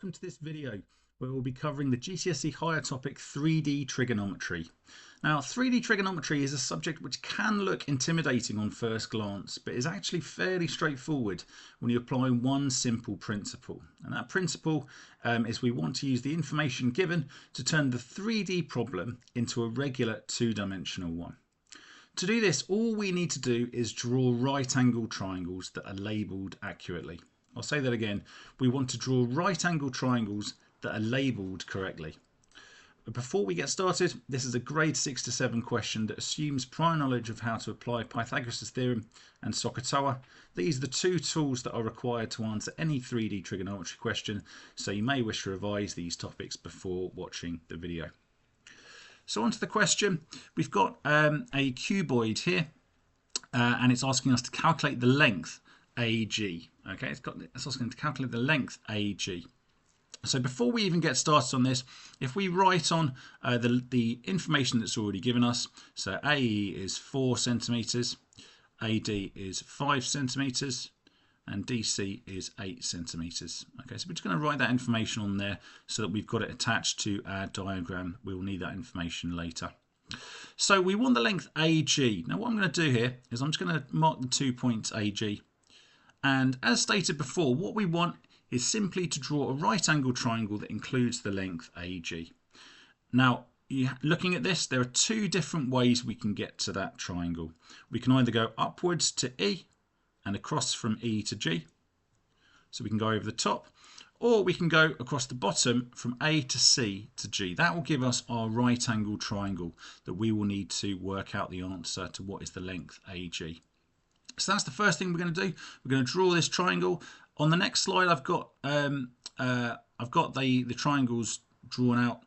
welcome to this video where we'll be covering the GCSE higher topic 3D trigonometry. Now 3D trigonometry is a subject which can look intimidating on first glance, but is actually fairly straightforward when you apply one simple principle. And that principle is we want to use the information given to turn the 3D problem into a regular two-dimensional one. To do this, all we need to do is draw right-angled triangles that are labelled accurately. I'll say that again. We want to draw right-angled triangles that are labelled correctly. But before we get started, this is a grade 6 to 7 question that assumes prior knowledge of how to apply Pythagoras' theorem and SOHCAHTOA. These are the two tools that are required to answer any 3D trigonometry question, so you may wish to revise these topics before watching the video. So on to the question. We've got a cuboid here, and it's asking us to calculate the length AG. Okay, it's asking to calculate the length AG. So before we even get started on this, if we write on the information that's already given us, so AE is 4 centimetres, AD is 5 centimetres, and DC is 8 centimetres. Okay, so we're just going to write that information on there so that we've got it attached to our diagram. We will need that information later. So we want the length AG. Now what I'm going to do here is I'm just going to mark the 2 points AG. And as stated before, what we want is simply to draw a right angle triangle that includes the length AG. Now, looking at this, there are two different ways we can get to that triangle. We can either go upwards to E and across from E to G, so we can go over the top, or we can go across the bottom from A to C to G. That will give us our right angle triangle that we will need to work out the answer to what is the length AG. So that's the first thing we're going to do. We're going to draw this triangle. On the next slide, I've got the triangles drawn out,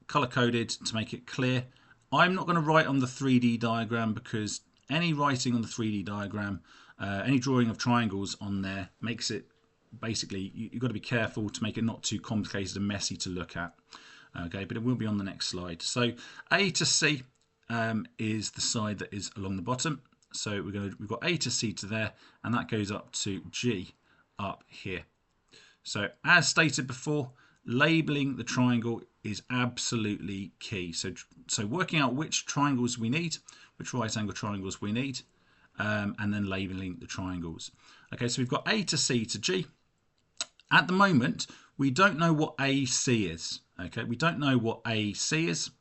color coded to make it clear. I'm not going to write on the 3D diagram because any writing on the 3D diagram, any drawing of triangles on there makes it basically, you've got to be careful to make it not too complicated and messy to look at. Okay, but it will be on the next slide. So A to C is the side that is along the bottom. So we've got A to C to there, and that goes up to G up here. So as stated before, labelling the triangle is absolutely key. So working out which triangles we need, which right angle triangles we need, and then labelling the triangles. Okay, so we've got A to C to G. At the moment, we don't know what AC is. Okay, we don't know what AC is.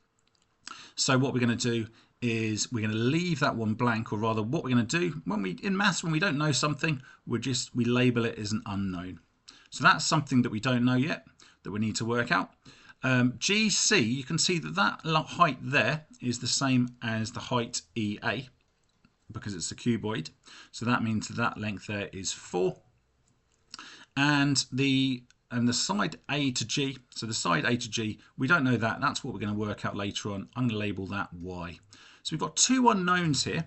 So what we're going to do is we're going to leave that one blank, or rather what we're going to do in maths, when we don't know something, we label it as an unknown. So that's something that we don't know yet that we need to work out. GC, you can see that height there is the same as the height EA because it's a cuboid. So that means that length there is 4. And the side A to G, so the side A to G, we don't know that. That's what we're going to work out later on. I'm going to label that Y. So we've got two unknowns here.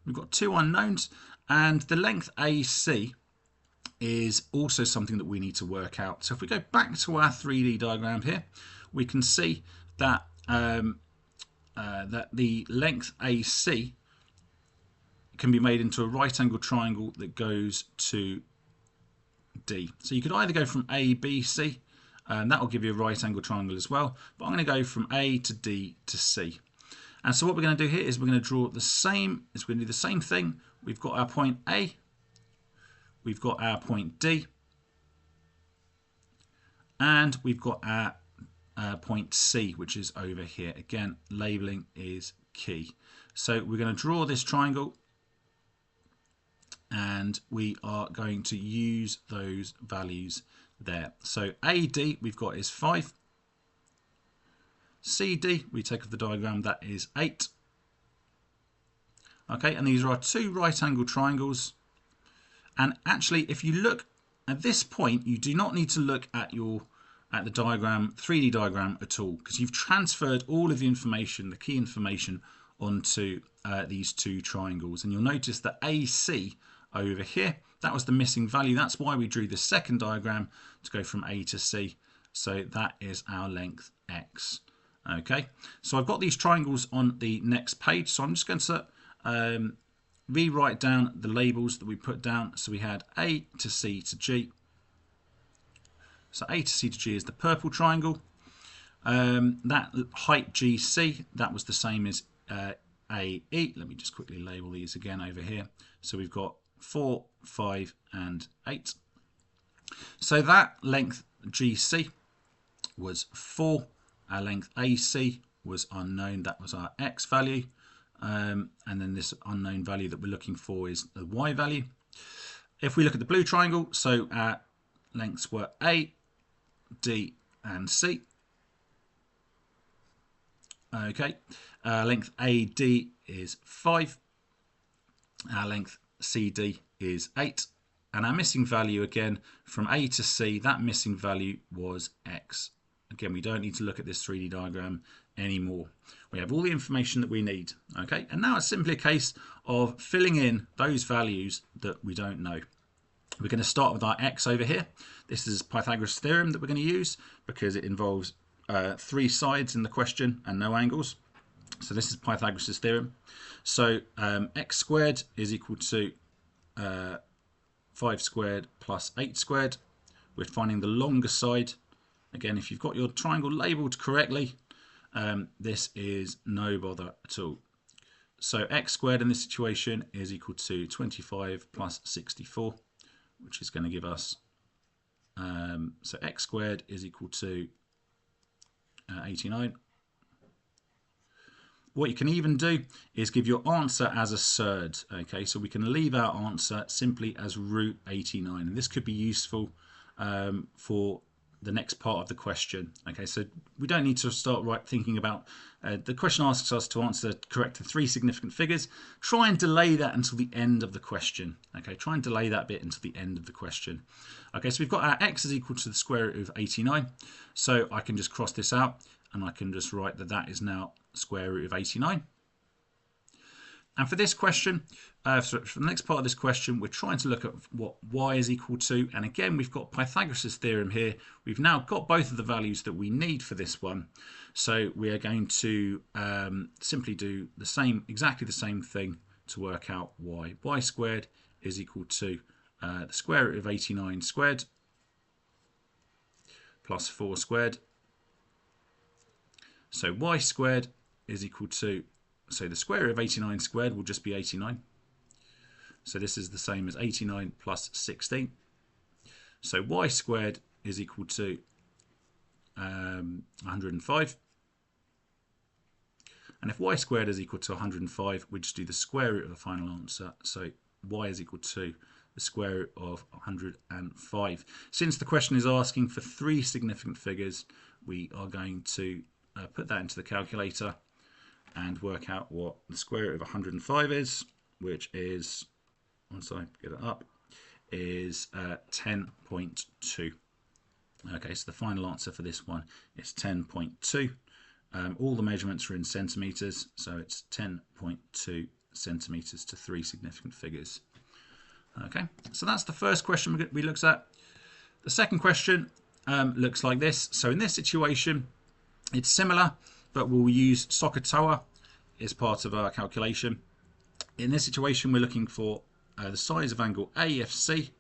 We've got two unknowns, and the length AC is also something that we need to work out. So if we go back to our 3D diagram here, we can see that that the length AC can be made into a right angle triangle that goes to D. So you could either go from A, B, C, and that will give you a right angle triangle as well. But I'm going to go from A to D to C. And so what we're going to do here is we're going to draw the same. We're going to do the same thing. We've got our point A. We've got our point D. And we've got our point C, which is over here. Again, labeling is key. So we're going to draw this triangle, and we are going to use those values there. So AD we've got is 5. CD, we take off the diagram, that is 8. Okay, and these are our two right angle triangles. And actually, if you look at this point, you do not need to look at the diagram, 3D diagram at all, because you've transferred all of the information, the key information, onto these two triangles. And you'll notice that AC over here, that was the missing value. That's why we drew the second diagram to go from A to C. So that is our length X. Okay, so I've got these triangles on the next page. So I'm just going to rewrite down the labels that we put down. So we had A to C to G. So A to C to G is the purple triangle. That height GC, that was the same as AE. Let me just quickly label these again over here. So we've got 4, 5 and 8. So that length GC was 4. Our length AC was unknown. That was our X value. And then this unknown value that we're looking for is the Y value. If we look at the blue triangle, so our lengths were A, D and C. Okay, length AD is 5. Our length CD is 8. And our missing value again from A to C, that missing value was X. Again, we don't need to look at this 3D diagram anymore. We have all the information that we need. Okay, and now it's simply a case of filling in those values that we don't know. We're going to start with our X over here. This is Pythagoras' theorem that we're going to use because it involves 3 sides in the question and no angles. So this is Pythagoras' theorem. So x squared is equal to 5 squared plus 8 squared. We're finding the longer side. Again, if you've got your triangle labelled correctly, this is no bother at all. So x squared in this situation is equal to 25 plus 64, which is going to give us, so x squared is equal to 89. What you can even do is give your answer as a surd. Okay, so we can leave our answer simply as root 89, and this could be useful for the next part of the question. Okay, so we don't need to start thinking about the question asks us to answer correct to 3 significant figures. Try and delay that until the end of the question. Okay, try and delay that bit until the end of the question. Okay, so we've got our x is equal to the square root of 89. So I can just cross this out and I can just write that that is now square root of 89. And for this question, for the next part of this question, we're trying to look at what y is equal to. And again, we've got Pythagoras' theorem here. We've now got both of the values that we need for this one. So we are going to simply do the same, exactly the same thing to work out y. Y squared is equal to the square root of 89 squared plus 4 squared. So y squared is equal to, so the square root of 89 squared will just be 89. So this is the same as 89 plus 16. So y squared is equal to 105. And if y squared is equal to 105, we just do the square root of the final answer. So y is equal to the square root of 105. Since the question is asking for 3 significant figures, we are going to put that into the calculator and work out what the square root of 105 is, which is, once I get it up, is 10.2. Okay, so the final answer for this one is 10.2. All the measurements are in centimetres, so it's 10.2 centimetres to 3 significant figures. Okay, so that's the first question we looked at. The second question looks like this. So in this situation, it's similar, but we'll use SOHCAHTOA as part of our calculation. In this situation, we're looking for the size of angle AFC.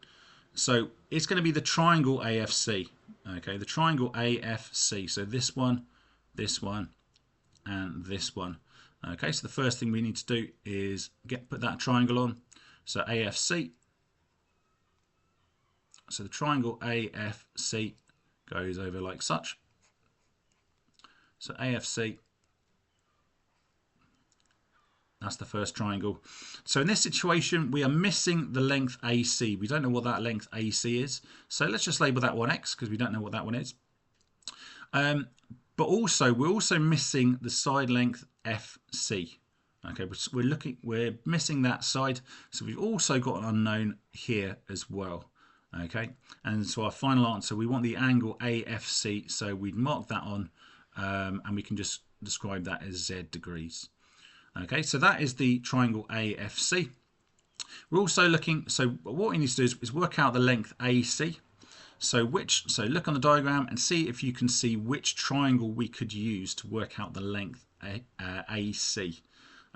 So it's going to be the triangle AFC. Okay, the triangle AFC. So this one, and this one. Okay, so the first thing we need to do is put that triangle on. So AFC. So the triangle AFC goes over like such. So AFC, that's the first triangle. So in this situation, we are missing the length AC. We don't know what that length AC is. So let's just label that one X because we don't know what that one is. But also, we're also missing the side length FC. Okay, we're missing that side. So we've also got an unknown here as well. Okay, and so our final answer, we want the angle AFC. So we'd mark that on. And we can just describe that as Z degrees. Okay, so that is the triangle AFC. We're also looking, so what we need to do is work out the length AC. So look on the diagram and see if you can see which triangle we could use to work out the length AC.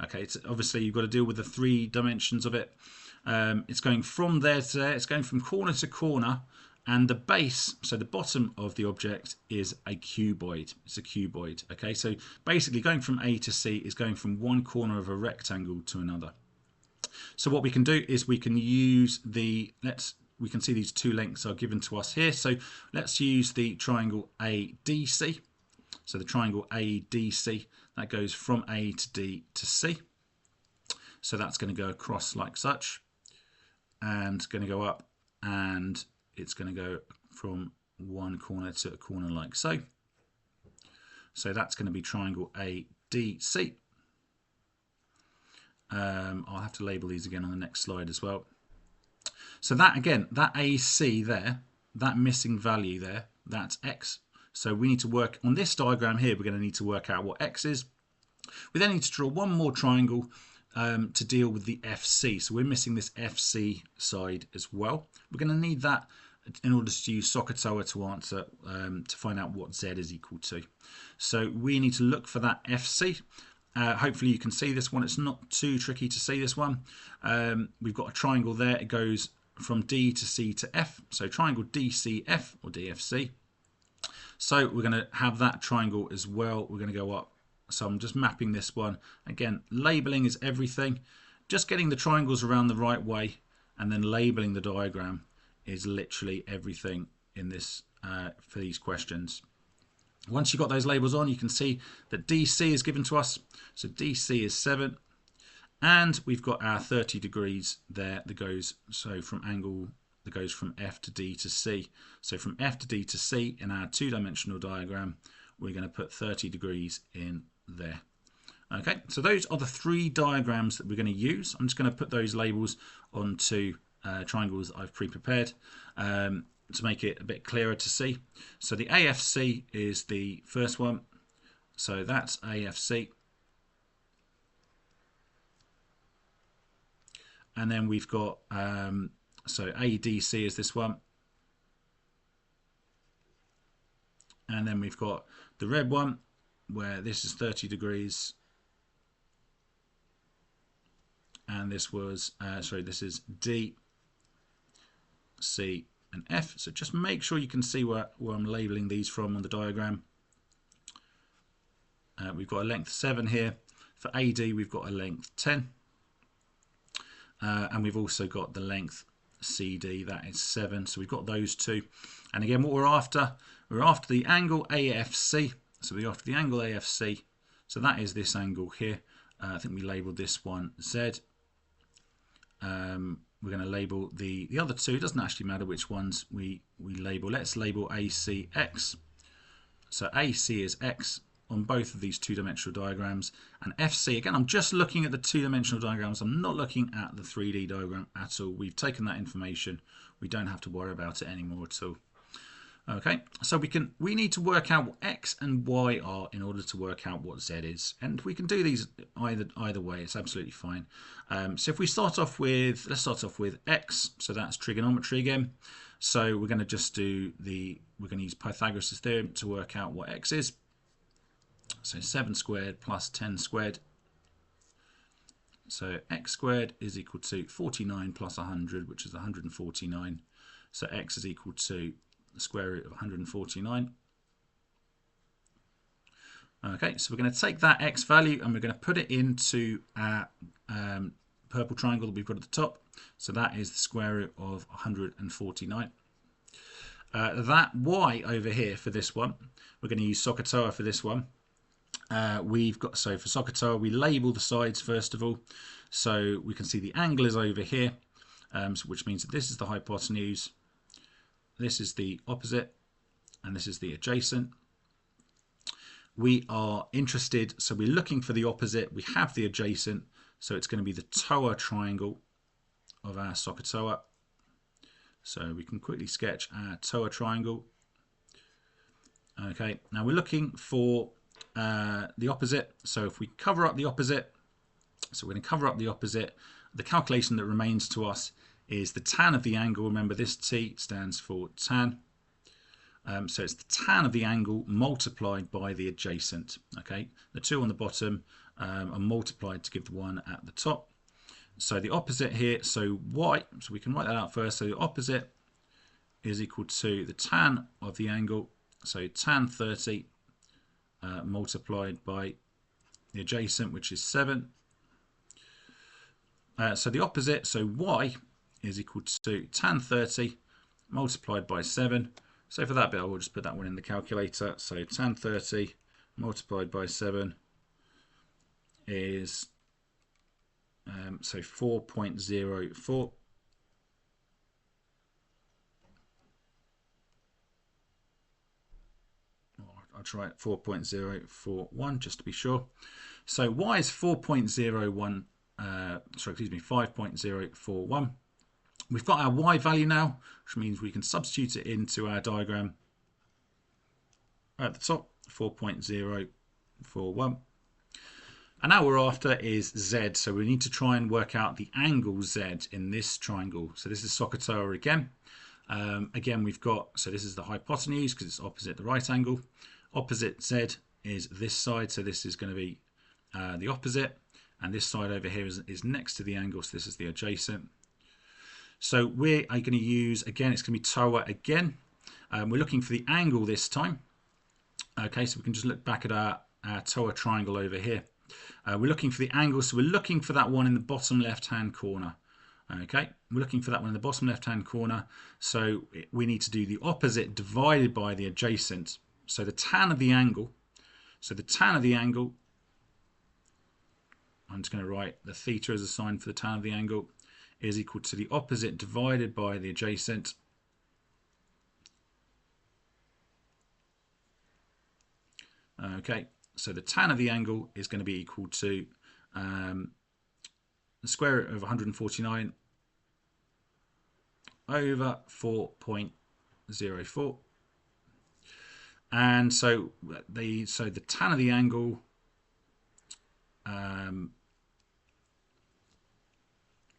Okay, it's obviously you've got to deal with the 3 dimensions of it. It's going from there to there. It's going from corner to corner. And the base, so the bottom of the object, is a cuboid. It's a cuboid. Okay, so basically going from A to C is going from one corner of a rectangle to another. So what we can do is we can use the, we can see these two lengths are given to us here. So let's use the triangle ADC. So the triangle ADC, that goes from A to D to C. So that's going to go across like such, and going to go up, and it's going to go from one corner to a corner like so. So that's going to be triangle ADC. I'll have to label these again on the next slide as well. So that, again, that AC there, that missing value there, that's X. So we need to work on this diagram here. We're going to need to work out what X is. We then need to draw one more triangle to deal with the FC. So we're missing this FC side as well. We're going to need that in order to use SOHCAHTOA to answer, to find out what Z is equal to. So we need to look for that FC. Hopefully you can see this one. It's not too tricky to see this one. We've got a triangle there. It goes from D to C to F. So triangle DCF or DFC. So we're going to have that triangle as well. We're going to go up. So I'm just mapping this one. Again, labeling is everything. Just getting the triangles around the right way and then labeling the diagram is literally everything in this for these questions. Once you've got those labels on, you can see that DC is given to us. So DC is 7. And we've got our 30 degrees there that goes, so from angle that goes from F to D to C. So from F to D to C in our two-dimensional diagram, we're going to put 30 degrees in there. Okay, so those are the three diagrams that we're going to use. I'm just going to put those labels onto triangles that I've pre-prepared to make it a bit clearer to see. So the AFC is the first one. So that's AFC. And then we've got, so ADC is this one. And then we've got the red one, where this is 30 degrees. And this was, this is D, C, and F. So just make sure you can see where I'm labeling these from on the diagram. We've got a length 7 here. For AD, we've got a length 10. And we've also got the length CD, that is 7. So we've got those two. And again, what we're after the angle AFC. So we're after the angle AFC. So that is this angle here. I think we labelled this one Z. We're going to label the other two. It doesn't actually matter which ones we label. Let's label AC X. So AC is X on both of these two-dimensional diagrams. And FC, again, I'm just looking at the two-dimensional diagrams. I'm not looking at the 3D diagram at all. We've taken that information. We don't have to worry about it anymore at all. Okay, so we need to work out what X and Y are in order to work out what Z is. And we can do these either way. It's absolutely fine. So if we start off with, let's start off with X. So that's trigonometry again. So we're going to just do we're going to use Pythagoras' theorem to work out what X is. So 7 squared plus 10 squared. So X squared is equal to 49 plus 100, which is 149. So X is equal to the square root of 149. Okay, so we're going to take that X value and we're going to put it into our purple triangle that we've got at the top. So that is the square root of 149. That Y over here for this one, we're going to use SOHCAHTOA for this one. We've got, so for SOHCAHTOA, we label the sides first of all. So we can see the angle is over here, which means that this is the hypotenuse. This is the opposite, and this is the adjacent. We are interested, so we're looking for the opposite. We have the adjacent, so it's going to be the TOA triangle of our SOHCAHTOA. So we can quickly sketch our TOA triangle. Okay, now we're looking for the opposite. So if we cover up the opposite, so we're going to cover up the opposite. The calculation that remains to us is the tan of the angle. Remember, this T stands for tan. So it's the tan of the angle multiplied by the adjacent. Okay, the two on the bottom are multiplied to give the one at the top. So the opposite here, so Y, so we can write that out first. So the opposite is equal to the tan of the angle, so tan 30 multiplied by the adjacent, which is 7. So the opposite, so y is equal to tan 30 multiplied by 7. So for that bit, I will just put that one in the calculator. So tan 30 multiplied by 7 is so 4.04. I'll try it 4.041 just to be sure. So y is 4.01. 5.041. We've got our y value now, which means we can substitute it into our diagram at the top, 4.041. And now we're after is z, so we need to try and work out the angle z in this triangle. So this is SOHCAHTOA again. Again, we've got, so this is the hypotenuse because it's opposite the right angle. Opposite z is this side, so this is going to be the opposite. And this side over here is next to the angle, so this is the adjacent. So we are going to use, again, it's going to be TOA again. We're looking for the angle this time. Okay, so we can just look back at our TOA triangle over here. We're looking for the angle, so we're looking for that one in the bottom left-hand corner. Okay, we're looking for that one in the bottom left-hand corner. So we need to do the opposite divided by the adjacent. So the tan of the angle, I'm just going to write the theta as a sign for the tan of the angle, is equal to the opposite divided by the adjacent. Okay, so the tan of the angle is going to be equal to the square root of 149 over 4.04. And so the tan of the angle,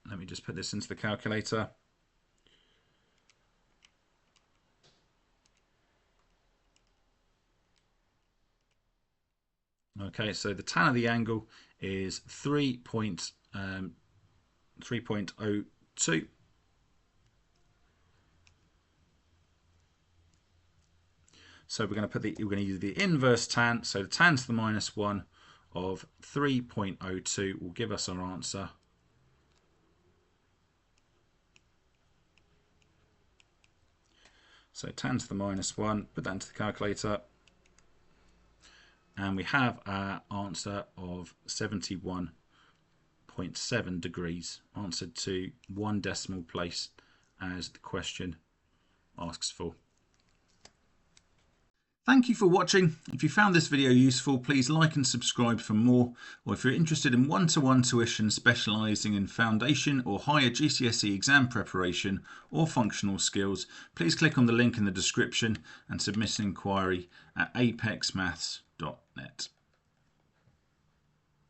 let me just put this into the calculator. Okay, so the tan of the angle is 3.02. So we're going to use the inverse tan. So the tan to the minus 1 of 3.02 will give us our answer. So tan to the minus 1, put that into the calculator. And we have our answer of 71.7 degrees, answered to 1 decimal place as the question asks for. Thank you for watching. If you found this video useful, please like and subscribe for more. Or if you're interested in one-to-one tuition specialising in foundation or higher GCSE exam preparation or functional skills, please click on the link in the description and submit an inquiry at apexmaths.net.